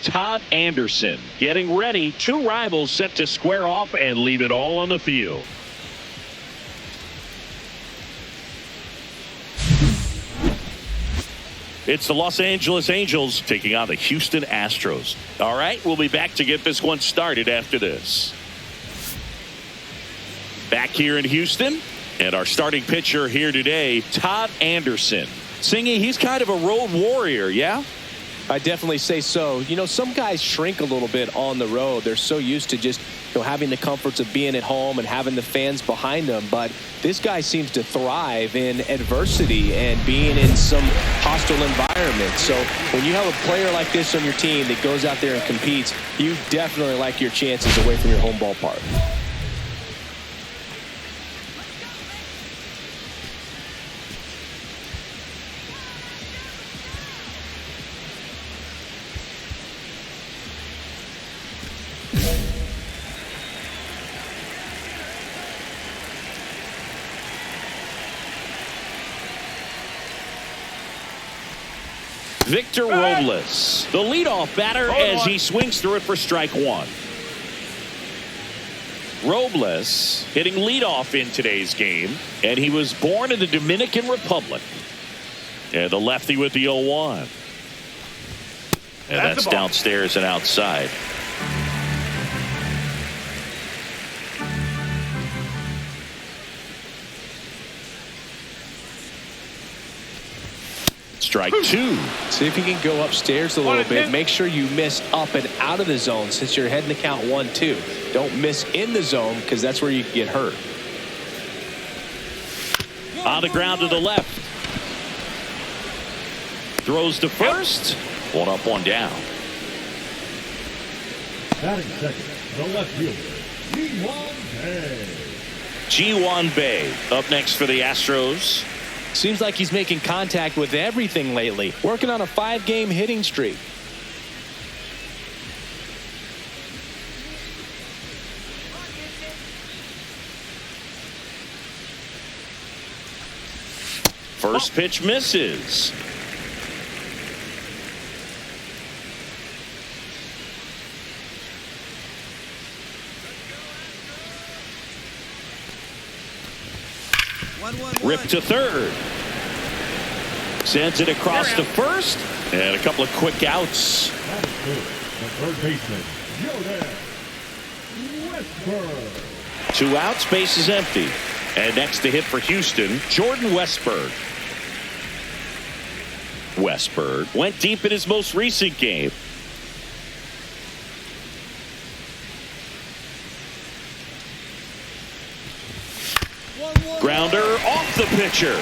Todd Anderson getting ready. Two rivals set to square off and leave it all on the field. It's the Los Angeles Angels taking on the Houston Astros. All right, we'll be back to get this one started after this. Back here in Houston, and our starting pitcher here today, Todd Anderson. Singy, he's kind of a road warrior, yeah? I definitely say so. You know, some guys shrink a little bit on the road. They're so used to just, having the comforts of being at home and having the fans behind them. But this guy seems to thrive in adversity and being in some hostile environments. So when you have a player like this on your team that goes out there and competes, you definitely like your chances away from your home ballpark. Victor Robles, the leadoff batter, as he swings through it for strike one. Robles hitting leadoff in today's game, and he was born in the Dominican Republic. And the lefty with the 0-1. And that's downstairs and outside. Strike two. See if you can go upstairs a little bit. Make sure you miss up and out of the zone since you're heading to count 1-2. Don't miss in the zone because that's where you get hurt. On the ground to the left. Throws to first. One up, one down. Batting second, the left fielder, Ji-hwan Bae up next for the Astros. Seems like he's making contact with everything lately. Working on a 5-game hitting streak. First pitch misses. Ripped to third. Sends it across to first. And a couple of quick outs. the third baseman, Westberg. 2 outs, base is empty. And next to hit for Houston, Jordan Westberg. Westberg went deep in his most recent game. Grounder off the pitcher.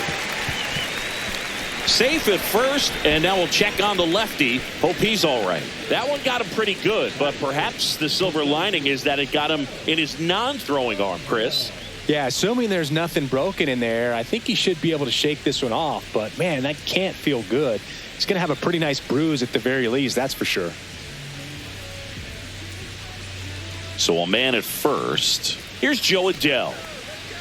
Safe at first, and now we'll check on the lefty. Hope he's all right. That one got him pretty good, but perhaps the silver lining is that it got him in his non-throwing arm, Chris. Yeah, assuming there's nothing broken in there, I think he should be able to shake this one off. But, man, that can't feel good. He's going to have a pretty nice bruise at the very least, that's for sure. So a man at first. Here's Joe Adell.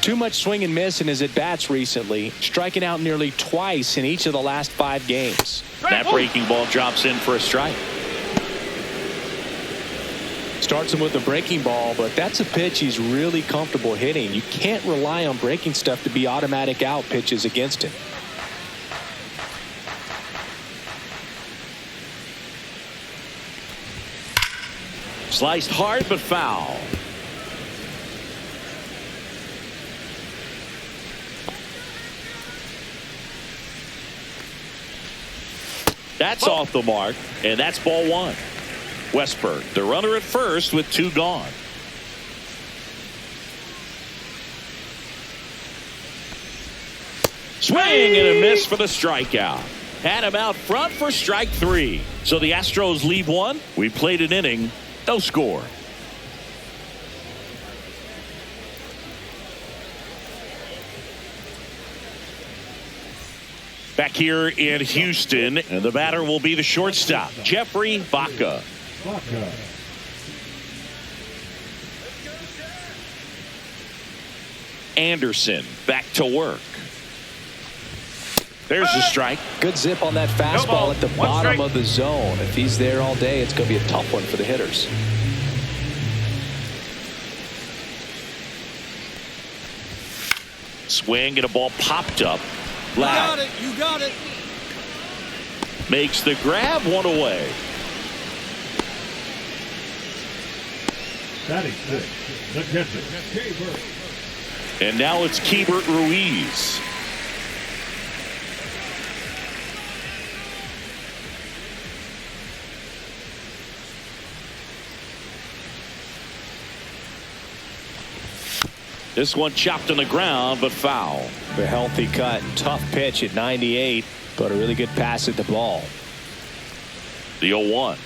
Too much swing and miss in his at-bats recently, striking out nearly twice in each of the last 5 games. That breaking ball drops in for a strike. Starts him with a breaking ball, but that's a pitch he's really comfortable hitting. You can't rely on breaking stuff to be automatic out pitches against him. Sliced hard but foul. That's off the mark, and that's ball 1. Westberg, the runner at first with 2 gone. Swing and a miss for the strikeout. Had him out front for strike 3. So the Astros leave 1. We played an inning, no score. Back here in Houston, and the batter will be the shortstop, Jeffrey Vaca. Anderson back to work. There's the strike. Good zip on that fastball at the bottom of the zone. If he's there all day, it's going to be a tough one for the hitters. Swing and a ball popped up. Loud. You got it. Makes the grab, one away. Batting six, the catcher, K-Bird. And now it's Keibert Ruiz. This one chopped on the ground, but foul. The healthy cut. Tough pitch at 98, but a really good pass at the ball. The 0-1.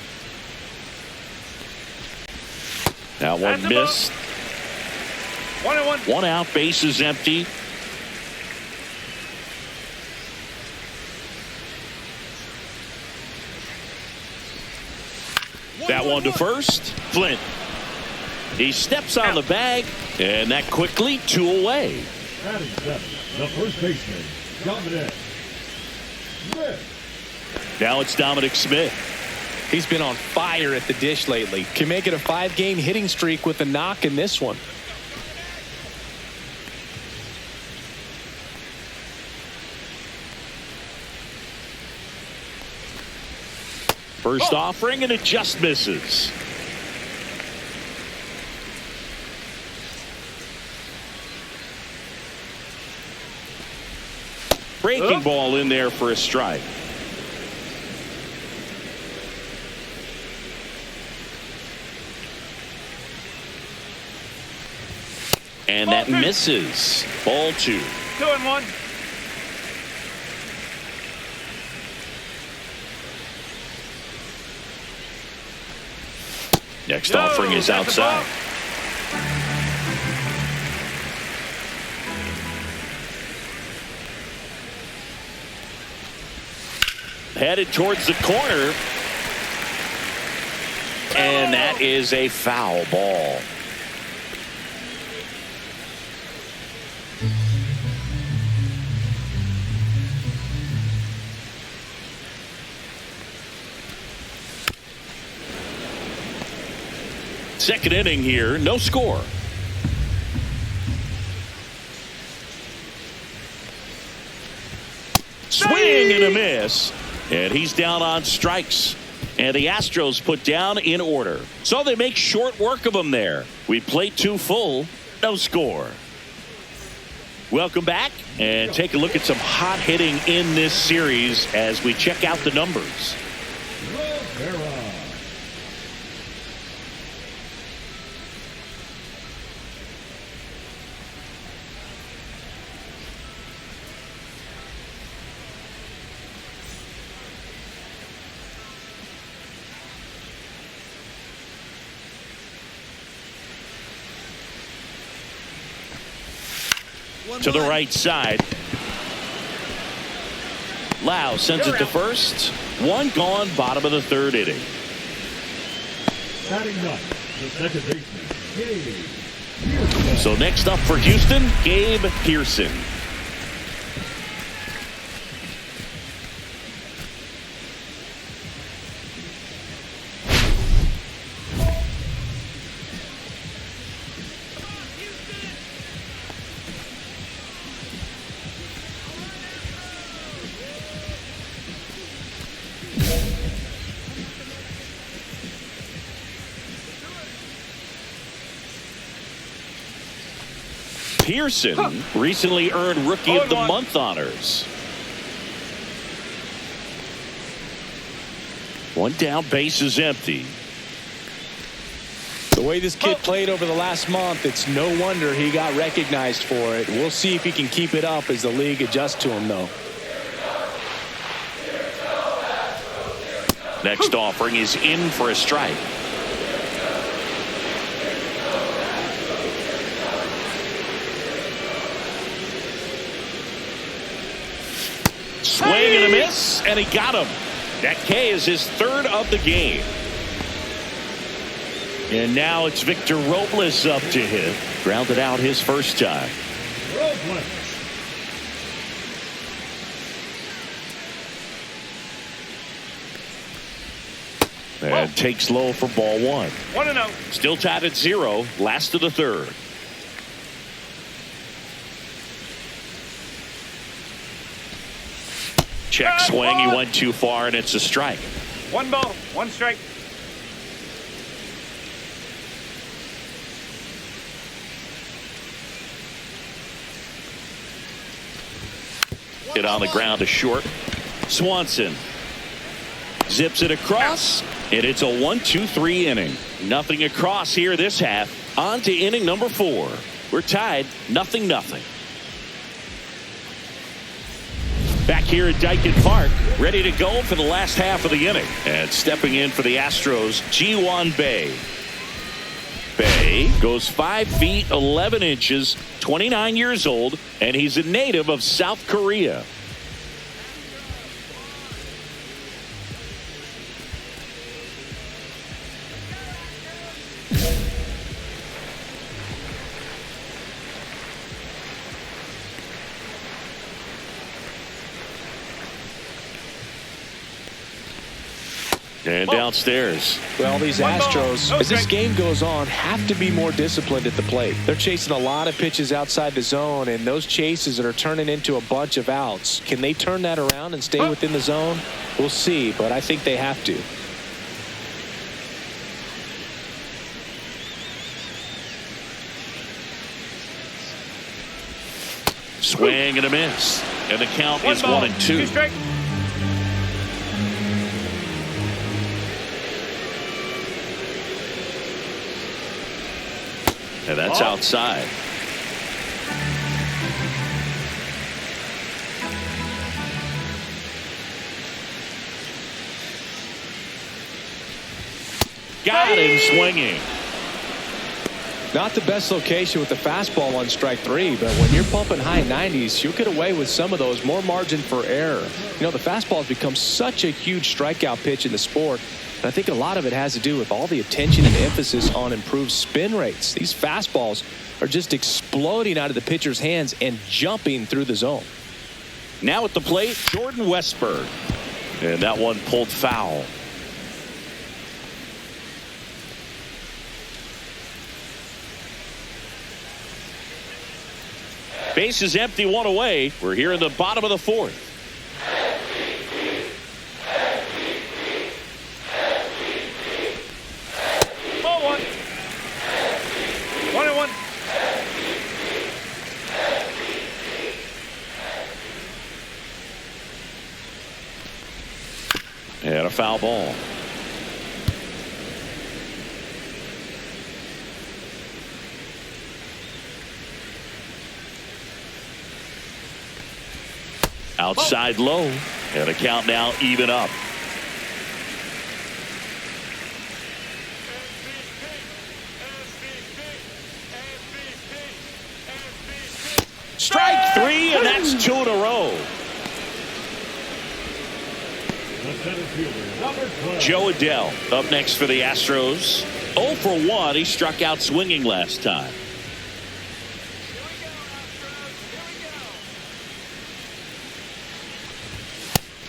Now one missed. 1-1. One out, base is empty. That one to first. Flint. He steps on the bag, and that quickly, 2 away. Batting seven, the first baseman, Dominic Smith. Now it's Dominic Smith. He's been on fire at the dish lately. Can make it a 5-game hitting streak with a knock in this one. First offering, and it just misses. Breaking ball in there for a strike. And that misses. Ball 2. 2-1. Next offering is outside. Headed towards the corner. And that is a foul ball. Second inning here, no score. Swing and a miss. And he's down on strikes. And the Astros put down in order. So they make short work of him there. We played 2 full, no score. Welcome back and take a look at some hot hitting in this series as we check out the numbers. Rivera. To the right side. Lau sends it to first. One gone, bottom of the 3rd inning. Batting ninth, the second baseman, Gabe Pearson. So next up for Houston, Gabe Pearson. Pearson recently earned Rookie of the Month honors. One down, base is empty. The way this kid played over the last month, it's no wonder he got recognized for it. We'll see if he can keep it up as the league adjusts to him, though. Next offering is in for a strike. Swing and a miss, and he got him. A.K.A. is his 3rd of the game. And now it's Victor Robles up to hit. Grounded out his first time. Robles. And takes low for ball one. 1-0. Still tied at 0. Last of the third. Check swing. He went too far, and it's a strike. 1 ball, 1 strike. Hit on the ground to short. Swanson zips it across, and it's a 1-2-3 inning. Nothing across here this half. On to inning number 4. We're tied 0-0. Back here at Daikin Park, ready to go for the last half of the inning. And stepping in for the Astros, Ji-Hwan Bae. Bae goes 5 feet 11 inches, 29 years old, and he's a native of South Korea. And downstairs. Well, these Astros, as this game goes on, have to be more disciplined at the plate. They're chasing a lot of pitches outside the zone, and those chases that are turning into a bunch of outs. Can they turn that around and stay within the zone? We'll see, but I think they have to. Swing and a miss. And the count is 1-2. 2 strike. And that's outside. Got him swinging. Not the best location with the fastball on strike 3, but when you're pumping high 90s, you'll get away with some of those. More margin for error. You know, the fastball has become such a huge strikeout pitch in the sport. And I think a lot of it has to do with all the attention and emphasis on improved spin rates. These fastballs are just exploding out of the pitcher's hands and jumping through the zone. Now at the plate, Jordan Westburg. And that one pulled foul. Base is empty, 1 away. We're here in the bottom of the 4th. And a foul ball. Outside low. And a count now even up. Strike 3, and that's 2 in a row. Joe Adell up next for the Astros. 0 for 1. He struck out swinging last time.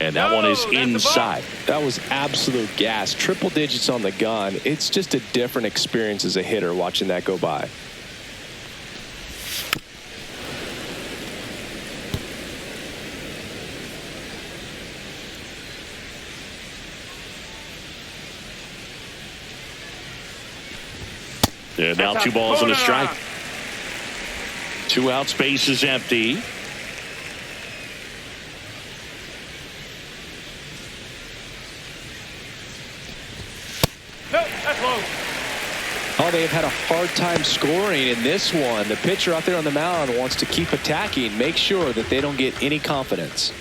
And that one is inside. That was absolute gas. Triple digits on the gun. It's just a different experience as a hitter watching that go by. And now 2 balls and a strike. 2 outs, base is empty. No, that's low. Oh, they've had a hard time scoring in this one. The pitcher out there on the mound wants to keep attacking, make sure that they don't get any confidence.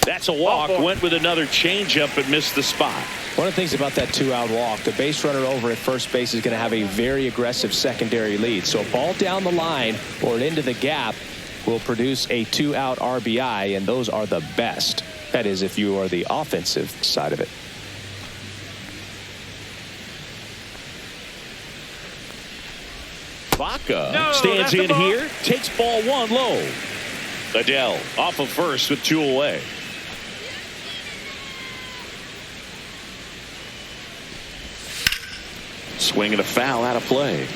That's a walk. Went with another changeup but missed the spot. One of the things about that 2-out walk, the base runner over at first base is going to have a very aggressive secondary lead. So a ball down the line or into the gap will produce a 2-out RBI, and those are the best. That is, if you are the offensive side of it. Vaca stands in here, takes ball 1 low. Adell off of first with 2 away. Swing and a foul out of play.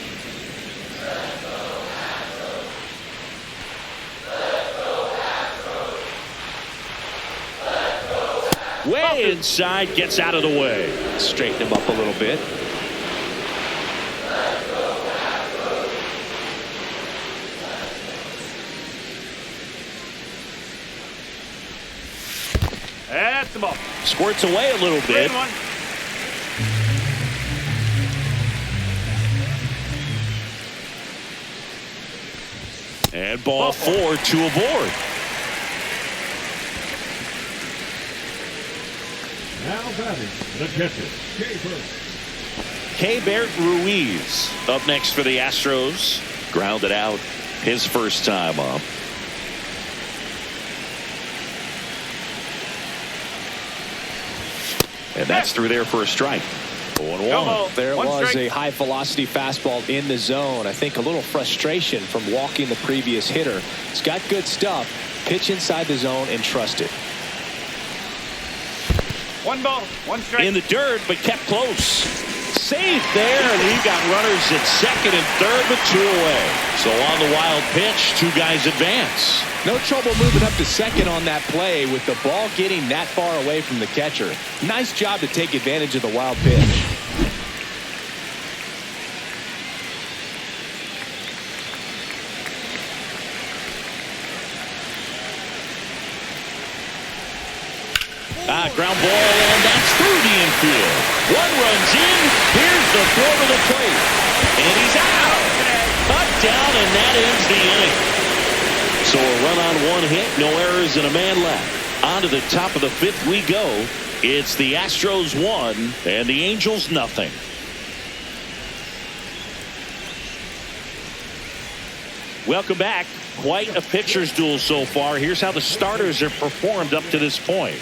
Way inside, gets out of the way. Straighten him up a little bit. That's the ball. Squirts away a little bit. And ball 4 to aboard. Now batting, the catcher, A.K.A. Ruiz up next for the Astros. Grounded out his first time up. And that's through there for a strike. 0-1. There was a high velocity fastball in the zone. I think a little frustration from walking the previous hitter. It's got good stuff. Pitch inside the zone and trust it. 1 ball, 1 strike. In the dirt, but kept close. Safe there, and we've got runners at second and third with 2 away. So on the wild pitch, 2 guys advance. No trouble moving up to second on that play with the ball getting that far away from the catcher. Nice job to take advantage of the wild pitch. Ground ball, and that's through the infield. 1 runs in. Here's the throw to the plate. And he's out. Cut down, and that ends the inning. So a run on 1 hit, no errors, and a man left. On to the top of the 5th we go. It's the Astros 1 and the Angels nothing. Welcome back. Quite a pitcher's duel so far. Here's how the starters have performed up to this point.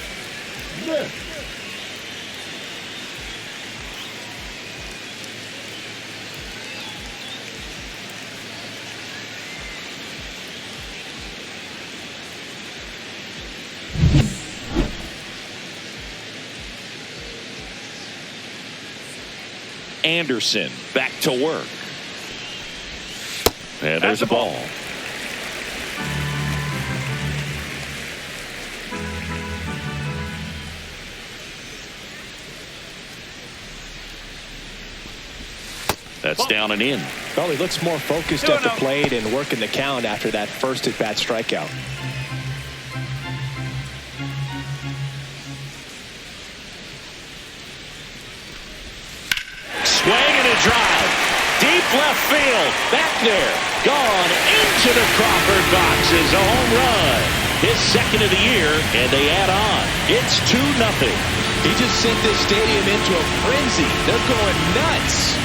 Anderson back to work. And there's a ball. That's down and in. Well, he looks more focused at the plate and working the count after that first at-bat strikeout. Swing and a drive. Deep left field. Back there. Gone into the Crawford box is a home run. His second of the year, and they add on. It's 2-0. He just sent this stadium into a frenzy. They're going nuts.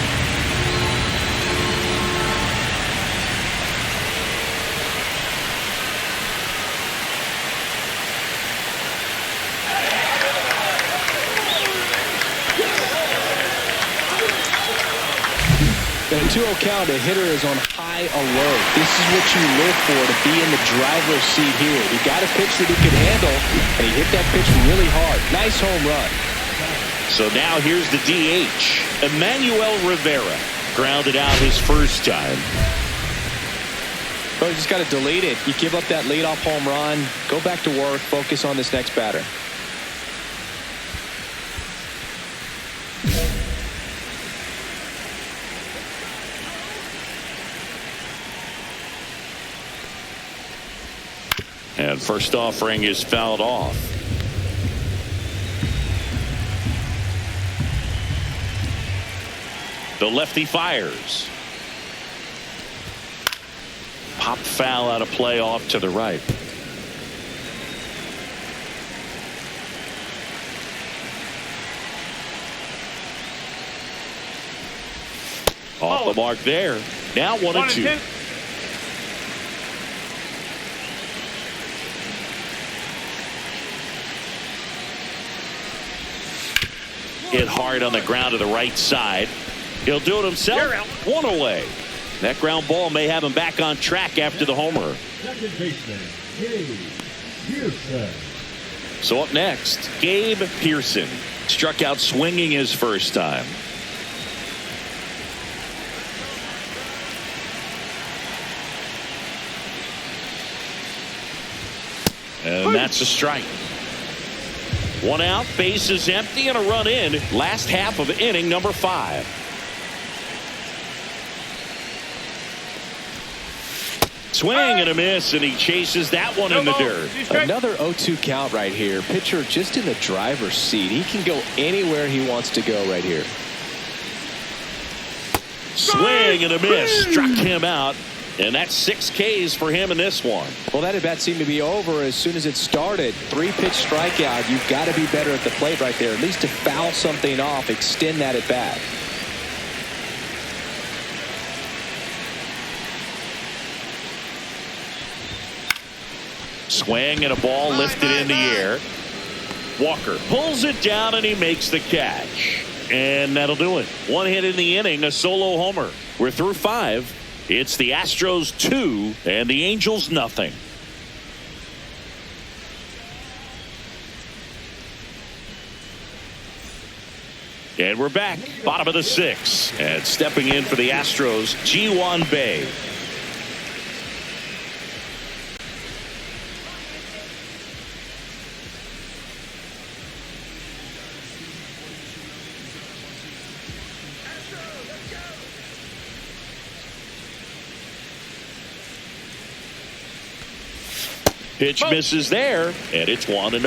In a 2-0 count, a hitter is on high alert. This is what you live for, to be in the driver's seat here. He got a pitch that he could handle, and he hit that pitch really hard. Nice home run. So now here's the DH, Emmanuel Rivera. Grounded out his first time. But you just got to delete it. You give up that leadoff home run, go back to work, focus on this next batter. And first offering is fouled off. The lefty fires. Pop foul out of play off to the right. Off the mark there. Now 1-2. Hit hard on the ground to the right side. He'll do it himself. 1 away. That ground ball may have him back on track after the homer. second baseman, Gabe Pearson. So up next, Gabe Pearson. Struck out swinging his first time. And that's a strike. One out, base is empty, and a run in. Last half of inning number 5. Swing and a miss, and he chases that one in the dirt. Another 0-2 count right here. Pitcher just in the driver's seat. He can go anywhere he wants to go right here. Swing and a miss. Struck him out. And that's 6 Ks for him in this one. Well, that at bat seemed to be over as soon as it started. 3-pitch strikeout. You've got to be better at the plate right there. At least to foul something off, extend that at bat. Swing and a ball lifted in the air. Walker pulls it down and he makes the catch. And that'll do it. 1 hit in the inning, a solo homer. We're through 5. It's the Astros 2 and the Angels nothing. And we're back. Bottom of the 6th. And stepping in for the Astros, Ji-Hwan Bae. Pitch misses there, and it's 1-0.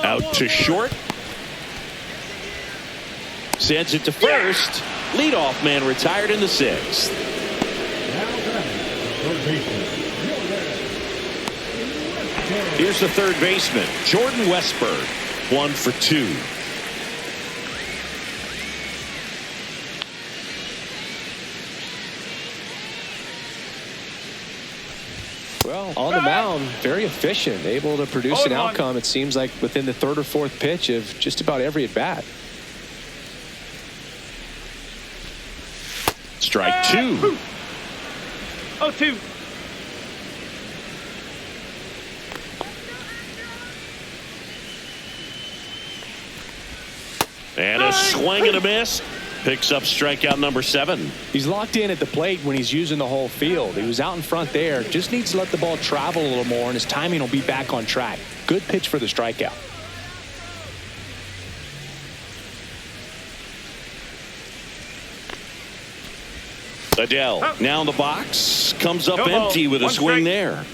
Out to short. Sends it to first. Leadoff man retired in the 6th. Here's the third baseman, Jordan Westburg. 1 for 2. Well, on the mound, very efficient, able to produce an outcome, it seems like, within the 3rd or 4th pitch of just about every at-bat. Strike 2. 0-2. And a swing and a miss. Picks up strikeout number 7. He's locked in at the plate when he's using the whole field. He was out in front there. Just needs to let the ball travel a little more, and his timing will be back on track. Good pitch for the strikeout. Adele now in the box. Comes up empty with a swing there.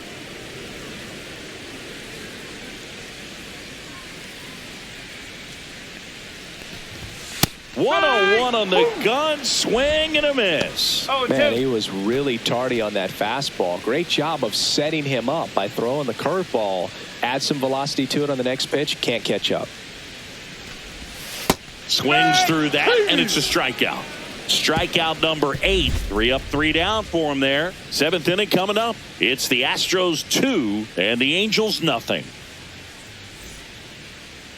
101 on the gun, swing and a miss. Man, he was really tardy on that fastball. Great job of setting him up by throwing the curveball. Add some velocity to it on the next pitch. Can't catch up. Swings through that, and it's a strikeout. Strikeout number 8. 3 up, 3 down for him there. 7th inning coming up. It's the Astros 2 and the Angels nothing.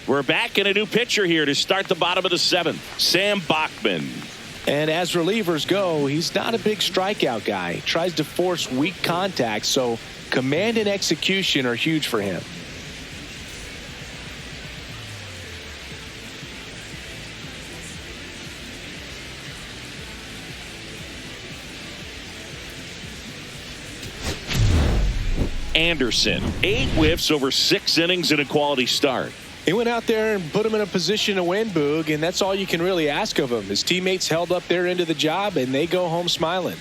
We're back in a new pitcher here to start the bottom of the 7th. Sam Bachman. And as relievers go, he's not a big strikeout guy. He tries to force weak contact, so command and execution are huge for him. Anderson, 8 whiffs over 6 innings in a quality start. He went out there and put him in a position to win, Boog, and that's all you can really ask of him. His teammates held up their end of the job, and they go home smiling.